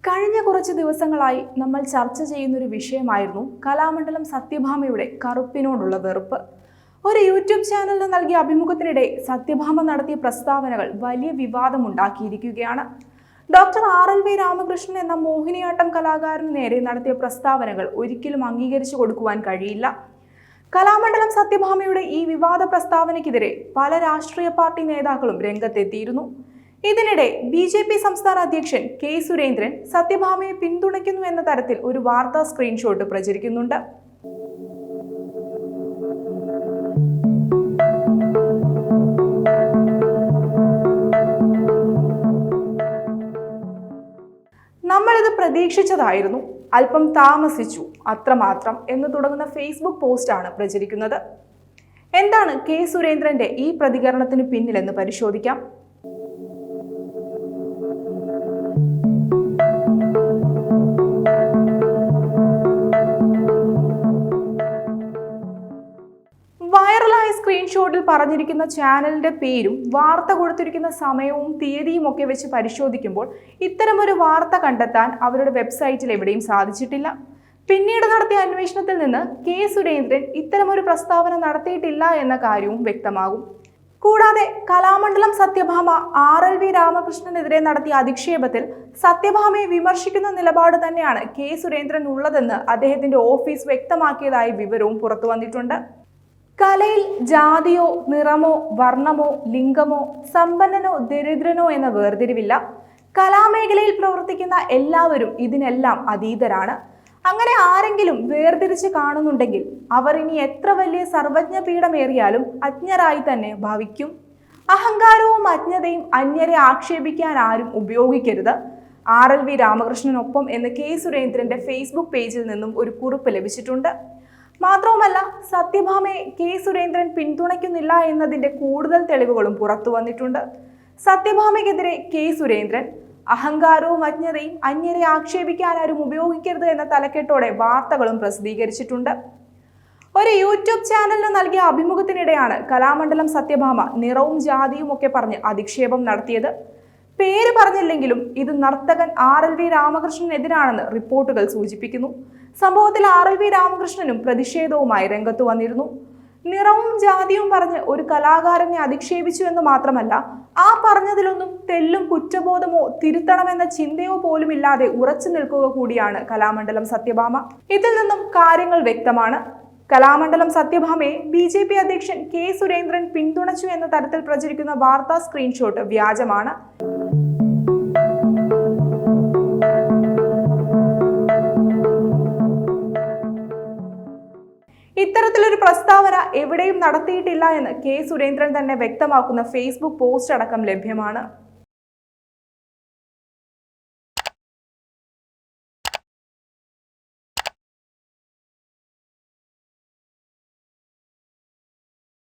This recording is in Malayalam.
കഴിഞ്ഞ കുറച്ച് ദിവസങ്ങളായി നമ്മൾ ചർച്ച ചെയ്യുന്നൊരു വിഷയമായിരുന്നു കലാമണ്ഡലം സത്യഭാമയുടെ കറുപ്പിനോടുള്ള വെറുപ്പ്. ഒരു യൂട്യൂബ് ചാനലിന് നൽകിയ അഭിമുഖത്തിനിടെ സത്യഭാമ നടത്തിയ പ്രസ്താവനകൾ വലിയ വിവാദമുണ്ടാക്കിയിരിക്കുകയാണ്. ഡോക്ടർ RLV രാമകൃഷ്ണൻ എന്ന മോഹിനിയാട്ടം കലാകാരന് നേരെ നടത്തിയ പ്രസ്താവനകൾ ഒരിക്കലും അംഗീകരിച്ചു കൊടുക്കുവാൻ കഴിയില്ല. കലാമണ്ഡലം സത്യഭാമയുടെ ഈ വിവാദ പ്രസ്താവനയ്ക്കെതിരെ പല രാഷ്ട്രീയ പാർട്ടി നേതാക്കളും രംഗത്തെത്തിയിരുന്നു. ഇതിനിടെ BJP സംസ്ഥാന അധ്യക്ഷൻ K. സുരേന്ദ്രൻ സത്യഭാമയെ പിന്തുണയ്ക്കുന്നു എന്ന തരത്തിൽ ഒരു വാർത്താ സ്ക്രീൻഷോട്ട് പ്രചരിക്കുന്നുണ്ട്. നമ്മളിത് പ്രതീക്ഷിച്ചതായിരുന്നു, അല്പം താമസിച്ചു, അത്രമാത്രം എന്ന് തുടങ്ങുന്ന ഫേസ്ബുക്ക് പോസ്റ്റാണ് പ്രചരിക്കുന്നത്. എന്താണ് K. സുരേന്ദ്രന്റെ ഈ പ്രതികരണത്തിന് പിന്നിലെന്ന് പരിശോധിക്കാം. വൈറലായ സ്ക്രീൻഷോട്ടിൽ പറഞ്ഞിരിക്കുന്ന ചാനലിന്റെ പേരും വാർത്ത കൊടുത്തിരിക്കുന്ന സമയവും തീയതിയും ഒക്കെ വെച്ച് പരിശോധിക്കുമ്പോൾ ഇത്തരമൊരു വാർത്ത കണ്ടെത്താൻ അവരുടെ വെബ്സൈറ്റിൽ എവിടെയും സാധിച്ചിട്ടില്ല. പിന്നീട് നടത്തിയ അന്വേഷണത്തിൽ നിന്ന് K. സുരേന്ദ്രൻ ഇത്തരമൊരു പ്രസ്താവന നടത്തിയിട്ടില്ല എന്ന കാര്യവും വ്യക്തമാകും. കൂടാതെ കലാമണ്ഡലം സത്യഭാമ RLV രാമകൃഷ്ണനെതിരെ നടത്തിയ അധിക്ഷേപത്തിൽ സത്യഭാമയെ വിമർശിക്കുന്ന നിലപാട് തന്നെയാണ് K. സുരേന്ദ്രൻ ഉള്ളതെന്ന് അദ്ദേഹത്തിന്റെ ഓഫീസ് വ്യക്തമാക്കിയതായി വിവരവും പുറത്തു വന്നിട്ടുണ്ട്. കലയിൽ ജാതിയോ നിറമോ വർണ്ണമോ ലിംഗമോ സമ്പന്നനോ ദരിദ്രനോ എന്ന വേർതിരിവില്ല. കലാമേഖലയിൽ പ്രവർത്തിക്കുന്ന എല്ലാവരും ഇതിനെല്ലാം അതീതരാണ്. അങ്ങനെ ആരെങ്കിലും വേർതിരിച്ച് കാണുന്നുണ്ടെങ്കിൽ അവർ ഇനി എത്ര വലിയ സർവജ്ഞ പീഠമേറിയാലും അജ്ഞരായി തന്നെ ഭവിക്കും. അഹങ്കാരവും അജ്ഞതയും അന്യരെ ആക്ഷേപിക്കാൻ ആരും ഉപയോഗിക്കരുത്. RLV രാമകൃഷ്ണനൊപ്പം എന്ന് K. സുരേന്ദ്രന്റെ ഫേസ്ബുക്ക് പേജിൽ നിന്നും ഒരു കുറിപ്പ് ലഭിച്ചിട്ടുണ്ട്. മാത്രവുമല്ല, സത്യഭാമയെ K. സുരേന്ദ്രൻ പിന്തുണയ്ക്കുന്നില്ല എന്നതിന്റെ കൂടുതൽ തെളിവുകളും പുറത്തു വന്നിട്ടുണ്ട്. സത്യഭാമയ്ക്കെതിരെ K. സുരേന്ദ്രൻ അഹങ്കാരവും അജ്ഞതയും അന്യരെ ആക്ഷേപിക്കാൻ ആരും ഉപയോഗിക്കരുത് എന്ന തലക്കെട്ടോടെ വാർത്തകളും പ്രസിദ്ധീകരിച്ചിട്ടുണ്ട്. ഒരു യൂട്യൂബ് ചാനലിന് നൽകിയ അഭിമുഖത്തിനിടെയാണ് കലാമണ്ഡലം സത്യഭാമ നിറവും ജാതിയും ഒക്കെ പറഞ്ഞ് അധിക്ഷേപം നടത്തിയത്. പേര് പറഞ്ഞില്ലെങ്കിലും ഇത് നർത്തകൻ RLV രാമകൃഷ്ണനെതിരാണെന്ന് റിപ്പോർട്ടുകൾ സൂചിപ്പിക്കുന്നു. സംഭവത്തിൽ RLV രാമകൃഷ്ണനും പ്രതിഷേധവുമായി രംഗത്ത് വന്നിരുന്നു. നിറവും ജാതിയും പറഞ്ഞ് ഒരു കലാകാരനെ അധിക്ഷേപിച്ചു എന്ന് മാത്രമല്ല, ആ പറഞ്ഞതിലൊന്നും തെല്ലും കുറ്റബോധമോ തിരുത്തണമെന്ന ചിന്തയോ പോലുമില്ലാതെ ഉറച്ചു നിൽക്കുക കൂടിയാണ് കലാമണ്ഡലം സത്യഭാമ. ഇതിൽ നിന്നും കാര്യങ്ങൾ വ്യക്തമാണ്. കലാമണ്ഡലം സത്യഭാമയെ BJP അധ്യക്ഷൻ K. സുരേന്ദ്രൻ പിന്തുണച്ചു എന്ന തരത്തിൽ പ്രചരിക്കുന്ന വാർത്താ സ്ക്രീൻഷോട്ട് വ്യാജമാണ്. ഇത്തരത്തിലൊരു പ്രസ്താവന എവിടെയും നടത്തിയിട്ടില്ല എന്ന് K. സുരേന്ദ്രൻ തന്നെ വ്യക്തമാക്കുന്ന ഫേസ്ബുക്ക് പോസ്റ്റ് അടക്കം ലഭ്യമാണ്.